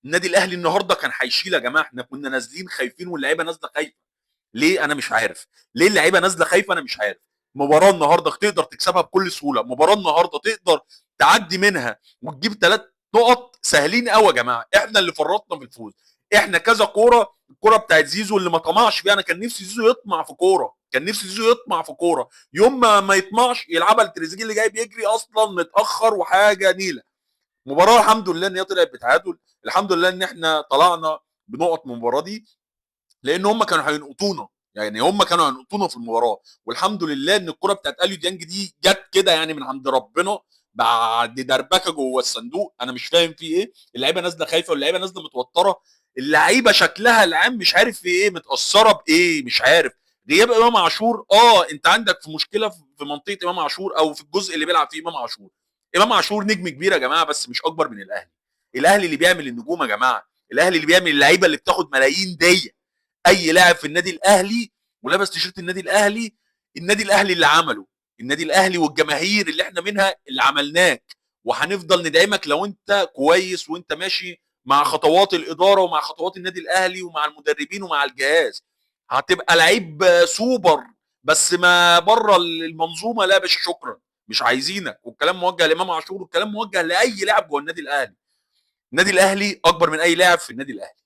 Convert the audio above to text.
النادي الاهلي النهارده كان هيشيل يا جماعه، احنا كنا نازلين خايفين واللعيبه نازله خايفه. ليه؟ انا مش عارف. ليه اللعيبه نازله خايفه؟ انا مش عارف. مباراه النهارده تقدر تكسبها بكل سهوله، مباراه النهارده تقدر تعدي منها وتجيب 3 نقط سهلين قوي يا جماعه، احنا اللي فرطنا في الفوز. احنا كذا كوره، الكوره بتاعت زيزو اللي ما طمعش فيها، انا كان نفسي زيزو يطمع في كوره، كان نفسي زيزو يطمع في كوره، يوم ما يطمعش يلعبها لتريزيجيه اللي جاي بيجري اصلا متاخر وحاجه نيله. مباراه الحمد لله ان هي طلعت بتعادل، الحمد لله ان احنا طلعنا بنقط من المباراه دي، لان هم كانوا هينقطونا، يعني هم كانوا هينقطونا في المباراه. والحمد لله ان الكره بتاعت اليو ديانج دي جت كده يعني من عند ربنا، بعد دربكه جوه الصندوق، انا مش فاهم في ايه. اللعيبه نازله خايفه واللعيبه نازله متوتره، اللعيبه شكلها العام مش عارف في ايه، متاثره بايه مش عارف. غياب امام عاشور، انت عندك في مشكله في منطقه امام عاشور او في الجزء اللي بيلعب فيه امام عاشور. امام عاشور نجم كبير يا جماعه بس مش اكبر من الاهلي. الاهلي اللي بيعمل النجوم يا جماعه، الاهلي اللي بيعمل اللعيبه اللي بتاخد ملايين دي. اي لاعب في النادي الاهلي ولابس تيشيرت النادي الاهلي، النادي الاهلي اللي عمله، النادي الاهلي والجماهير اللي احنا منها اللي عملناك. وهنفضل ندعمك لو انت كويس وانت ماشي مع خطوات الاداره ومع خطوات النادي الاهلي ومع المدربين ومع الجهاز. هتبقى لعيب سوبر، بس ما بره المنظومه لا يا باشا شكرا، مش عايزينك. والكلام موجه لامام عاشور والكلام موجه لاي لاعب جوه النادي الاهلي. النادي الاهلي اكبر من اي لاعب في النادي الاهلي.